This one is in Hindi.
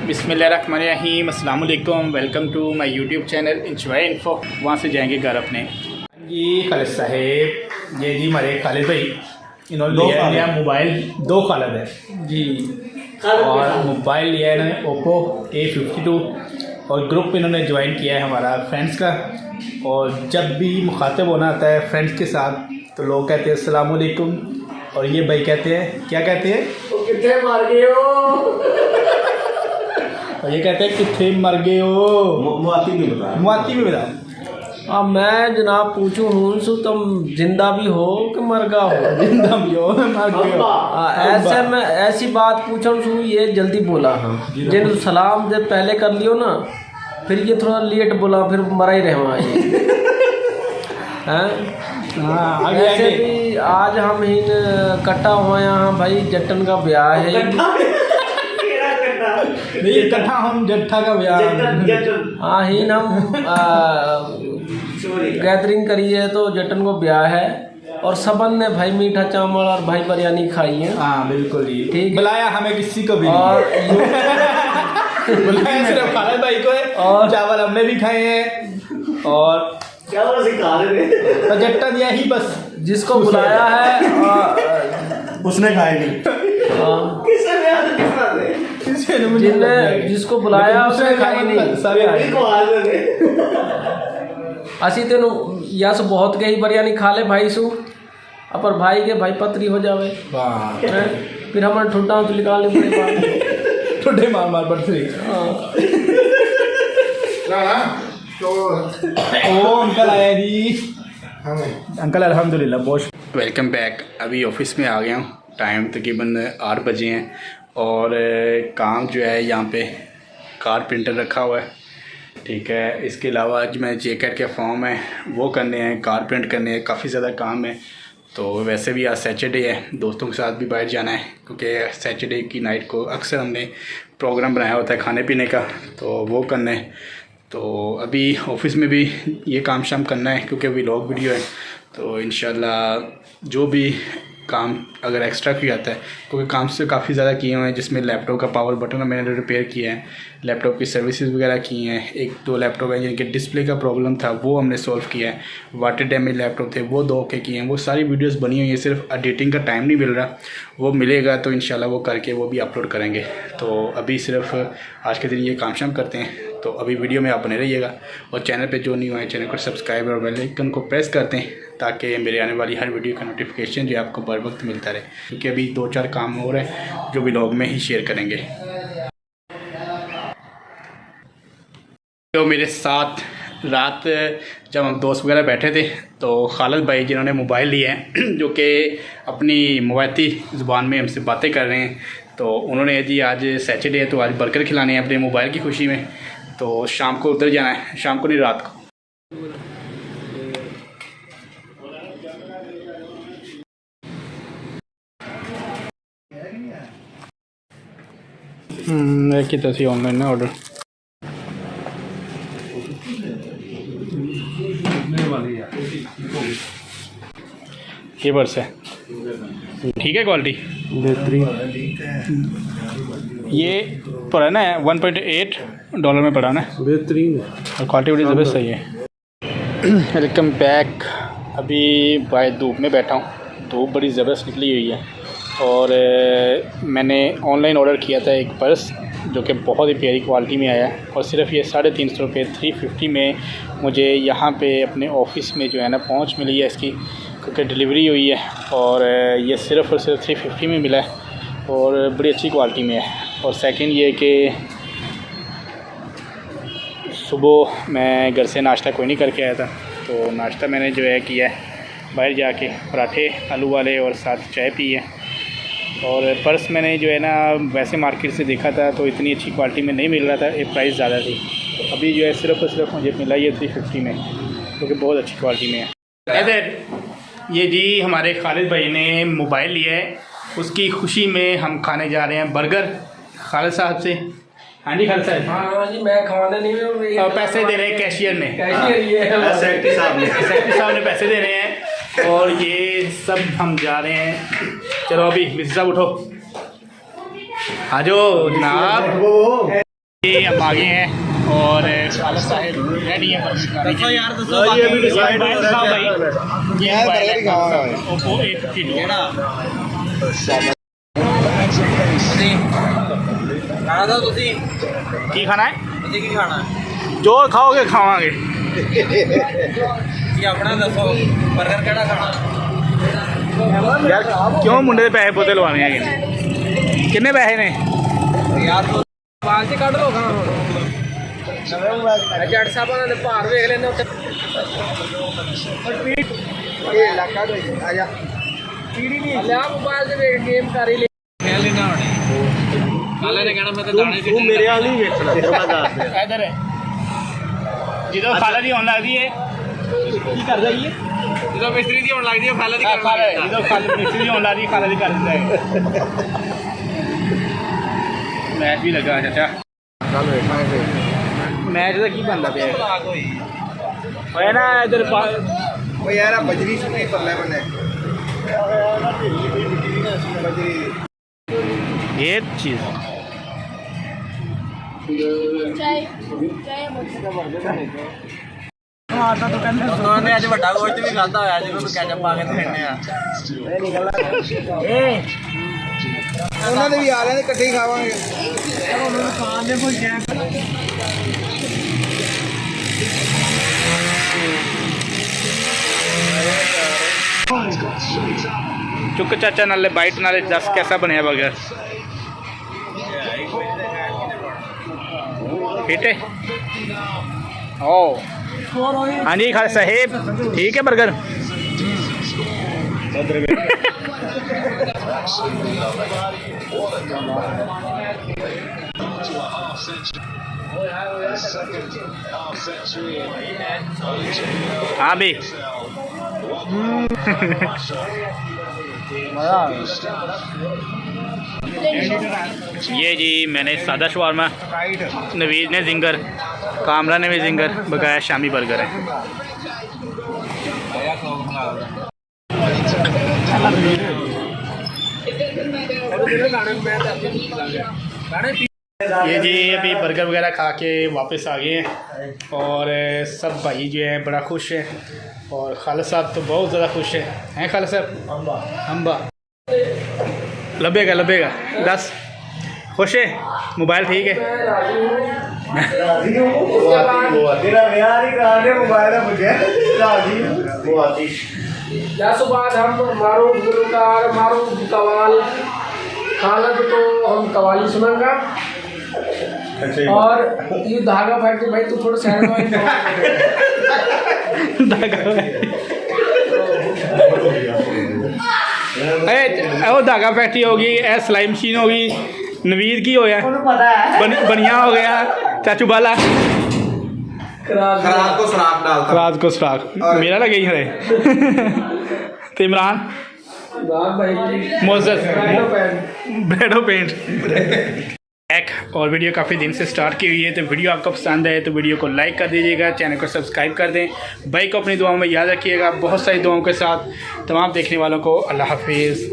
बिस्मिल्लाहिर्रहमानिर्रहीम, अस्सलाम वालेकुम। Welcome to my YouTube channel enjoy info. वहाँ से जाएंगे घर अपने। जी खालिद साहेब, ये जी हमारे खालिद भाई, इन्होंने लिया नया मोबाइल। दो खालिद है जी, और मोबाइल लिया है इन्होंने ओप्पो A52, और ग्रुप इन्होंने ज्वाइन किया है हमारा फ्रेंड्स का। और जब भी मुखातिब होना आता है फ्रेंड्स के साथ तो लोग कहते हैं अस्सलाम वालेकुम, और ये भाई कहते हैं, क्या कहते हैं, कितने मर गए हो। और ये कहते हैं कितने मर गए हो। मुआती भी बता। अब मैं जनाब पूछूं हूँ सो तुम जिंदा भी हो कि मर गा हो। जिंदा भी हो मर गए हो। ऐसे मैं ऐसी बात पूछूं सो ये जल्दी बोला। हाँ जिन सलाम जब पहले कर लियो ना, फिर ये थोड़ा लेट बोला, फिर मरा ही रहा ये। हाँ ऐसे भी आज हम ही कट्टा हुआ यहाँ भाई, जट्टन का ब्याह है। नहीं इकट्ठा हम जट्ठा का ब्याह। हाँ ही हम गैदरिंग करी है तो जट्टन को ब्याह है, और सबन ने भाई मीठा चावल और भाई बिरयानी खाई है। हाँ बिल्कुल जी, ठीक बुलाया हमें किसी को भी और बुलाया सिर्फ खालिद भाई को है, और चावल हमने भी खाए हैं, और चावल से खा रहे तो जट्टा दिया ही बस। जिसको बुलाया है उसने खाए नहीं। जिसने जिसको बुलाया उसने खाई नहीं। सारे असी तेन यस बहुत गई बिरयानी खा ले भाई सु, अपर भाई के भाई पतरी हो जावे। फिर हमारे ठुड्डा तो निकाल ले ठुड्डे मार मार पड़ती। तो ओ अंकल आया जी। अंकल अल्हम्दुलिल्लाह बहुत वेलकम बैक। अभी ऑफिस में आ गया हूँ, टाइम तकरीबन 8 बजे हैं, और काम जो है यहाँ पे कारपेंटर रखा हुआ है, ठीक है। इसके अलावा जो मैं जेकेट के फॉर्म है वो करने हैं, कारपेंट करने हैं, काफ़ी ज़्यादा काम है। तो वैसे भी आज सैटरडे है, दोस्तों के साथ भी बाहर जाना है, क्योंकि सैटरडे की नाइट को अक्सर हमने प्रोग्राम बनाया होता है खाने पीने का, तो वो करना है। तो अभी ऑफिस में भी ये काम शाम करना है, क्योंकि अभी व्लॉग वीडियो है। तो इंशाल्लाह जो भी काम अगर एक्स्ट्रा किया जाता है, क्योंकि काम से काफ़ी ज़्यादा किए हुए हैं, जिसमें लैपटॉप का पावर बटन मैंने रिपेयर किया है, लैपटॉप की सर्विसेज वगैरह की हैं, 1-2 लैपटॉप हैं जिनके डिस्प्ले का प्रॉब्लम था वो हमने सॉल्व किया है, वाटर डैमेज लैपटॉप थे वो 2 के किए हैं। वो सारी वीडियोस बनी हुई है, सिर्फ एडिटिंग का टाइम नहीं मिल रहा, वो मिलेगा तो इंशाल्लाह वो करके वो भी अपलोड करेंगे। तो अभी सिर्फ आज के दिन ये काम शाम करते हैं। तो अभी वीडियो में आप बने रहिएगा, और चैनल पे जो नहीं हुआ है चैनल को सब्सक्राइब और बेल आइकन को प्रेस करते हैं, ताकि मेरे आने वाली हर वीडियो का नोटिफिकेशन जो है आपको बर वक्त मिलता रहे, क्योंकि अभी 2-4 काम हो रहे हैं जो व्लॉग में ही शेयर करेंगे। तो मेरे साथ रात जब हम दोस्त वगैरह बैठे थे तो खालिद भाई जिन्होंने मोबाइल लिया है जो कि अपनी मवाती ज़ुबान में हमसे बातें कर रहे हैं, तो उन्होंने जी आज सैटरडे है तो आज बर्गर खिलाने हैं अपने मोबाइल की खुशी में। तो शाम को उधर जाना है, शाम को नहीं रात को। कितना सी ऑनलाइन है ऑर्डर ये पर्स है, ठीक है, क्वालिटी ये पड़ा ना $1.8 में पड़ा ना, बेहतरीन है और क्वालिटी बड़ी ज़बरदस्त सही है। Welcome back. अभी बाहर धूप में बैठा हूँ, धूप बड़ी ज़बरदस्त निकली हुई है, और मैंने ऑनलाइन ऑर्डर किया था एक पर्स जो कि बहुत ही प्यारी क्वालिटी में आया, और सिर्फ ये 350 रुपये 350 में मुझे यहाँ पे अपने ऑफिस में जो है ना पहुँच मिली है इसकी, क्योंकि डिलीवरी हुई है, और ये सिर्फ और सिर्फ 350 में मिला है, और बड़ी अच्छी क्वालिटी में है। और सेकंड ये कि सुबह मैं घर से नाश्ता कोई नहीं करके आया था, तो नाश्ता मैंने जो है किया है बाहर जाके, पराठे आलू वाले और साथ चाय पी है। और पर्स मैंने जो है ना वैसे मार्केट से देखा था तो इतनी अच्छी क्वालिटी में नहीं मिल रहा था, एक प्राइस ज़्यादा थी, तो अभी जो है सिर्फ और सिर्फ मुझे मिला ये 350 में, क्योंकि बहुत अच्छी क्वालिटी में है। इधर ये जी हमारे खालिद भाई ने मोबाइल लिया है, उसकी खुशी में हम खाने जा रहे हैं बर्गर खालिद साहब से। हाँ जी खालिद साहब। हाँ जी, मैं खाने नहीं, और पैसे दे रहे हैं कैशियर ने, सेक्रेटरी साहब ने पैसे दे रहे हैं, और ये सब हम जा रहे हैं। चलो अभी मिस्टर साहब उठो, आ जाओ जनाब। आ गए हैं और खालिद साहब रेडी है दसो यार दसो ये भी डिसाइड हो रहा है ये बर्गर ही खावा ओप्पो A52 खाना था ਤੁਸੀਂ की खाना है ਤੁਸੀਂ ਕੀ ਖਾਣਾ जो खाओगे खावांगे ਕੀ ਆਪਣਾ ਦੱਸੋ 버ਗਰ ਕਿਹੜਾ ਖਾਣਾ यार क्यों मुंडे दे पैसे पोते लवाने हैं किन्ने पैसे ने ਯਾਰ ਬਾਅਦ ਚ ਕੱਢ ਲਓ ਖਾਣਾ ਹੁਣ ਜੱਟ ਸਾਹਿਬਾਂ ਨੇ ਭਾਰ ਵੇਖ ਲੈਣੇ ਉੱਤੇ ਇਹ ਇਲਾਕਾ ਦੇ ਆ ਜਾ ਪੀੜੀ ਨਹੀਂ ਲਿਆ ਮੋਬਾਈਲ ਤੇ ਵੇਖ ਗੇਮ ਕਰ ਹੀ ਲੈ ਖੇਲ ਲੈਣਾ ਹੁਣ ਕਾਲੇ ਨੇ ਕਹਿਣਾ ਮੈਂ ਤਾਂ ਦਾਣੇ ਤੂੰ ਮੇਰੇ ਵਾਲ ਨਹੀਂ ਵੇਖਣਾ ਤੇਰੇ ਮੈਂ ਦੱਸ ਦੇ इधर है ਜਦੋਂ ਖਾਲਾ ਦੀ ਹੋਣ ਲੱਗਦੀ ਹੈ ਕੀ ਕਰਦਾ ਜੀ ਜਦੋਂ ਮਿਸਤਰੀ ਦੀ ਹੋਣ ਲੱਗਦੀ ਹੈ ਖਾਲੇ ਦੀ ਖਾਲਾ ਜਦੋਂ ਖਾਲਾ ਮਿਸਤਰੀ ਦੀ ਹੋਣ ਲੱਗਦੀ ਹੈ ਖਾਲਾ ਦੀ ਕਰ ਦਿੰਦਾ ਹੈ ਮੈਚ ਵੀ ਲੱਗਾ ਚਾਚਾ ਕੱਲ ਵੇਖਾਂਗੇ ਮੈਚ ਦਾ ਕੀ ਬਣਦਾ ਪਿਆ ਹੋਇਆ ਨਾ ਇਧਰ ਉਹ ਯਾਰ ਆ ਬਜਰੀ ਸੁਣੀ ਪਰਲੇ ਬੰਨੇ ਬਜਰੀ ये चीज़ ਉਹਨਾਂ ਨੇ ਅੱਜ ਵੱਡਾ ਗੋਸ਼ਟ ਵੀ ਖਾਦਾ ਹੋਇਆ ਜਿਹਨੂੰ ਨੂੰ ਕੈਚਅਪ ਪਾ ਕੇ ਦੇਣੇ ਆ ਉਹਨਾਂ ਦੇ ਵੀ ਆ ਲੈਣੇ ਇਕੱਠੇ ਹੀ ਖਾਵਾਂਗੇ चुक चाचा नाले बाइट नाले 10 कैसा बनया बर्गर हिट है ओ हाँ जी खालिद साहब ठीक है बर्गर हाँ भी ये जी मैंने सादा शवारमा नवीद ने जिंगर कामरा ने भी जिंगर बकाया शामी बर्गर है ये जी अभी बर्गर वगैरह खा के वापस आ गए हैं और सब भाई जो है बड़ा खुश है और खालिद साहब तो बहुत ज़्यादा खुश हैं खालिद साहब अम्बा लबेगा लबेगा 10 खुश है मोबाइल ठीक है तेरा यार ही करा मोबाइल है मुझे राजी वो आतिश या सुबह हम मारो गुलकार मारो कवाल खालिद तो हम कवाली सुनांगा और ये धागा फैक्ट्री भाई तू थोड़ा साइड में वो धागा फैक्ट्री होगी ए सिलाई मशीन होगी नवीद की होया बनिया हो गया चाचू बाला खराब को सराब डालता रात को स्टाक मेरा लगे ही है तो इमरान मोजस ब्रेडो पेंट एक और वीडियो काफ़ी दिन से स्टार्ट की हुई है तो वीडियो आपको पसंद आए तो वीडियो को लाइक कर दीजिएगा चैनल को सब्सक्राइब कर दें भाई को अपनी दुआओं में याद रखिएगा बहुत सारी दुआओं के साथ तमाम देखने वालों को अल्लाह हाफिज़।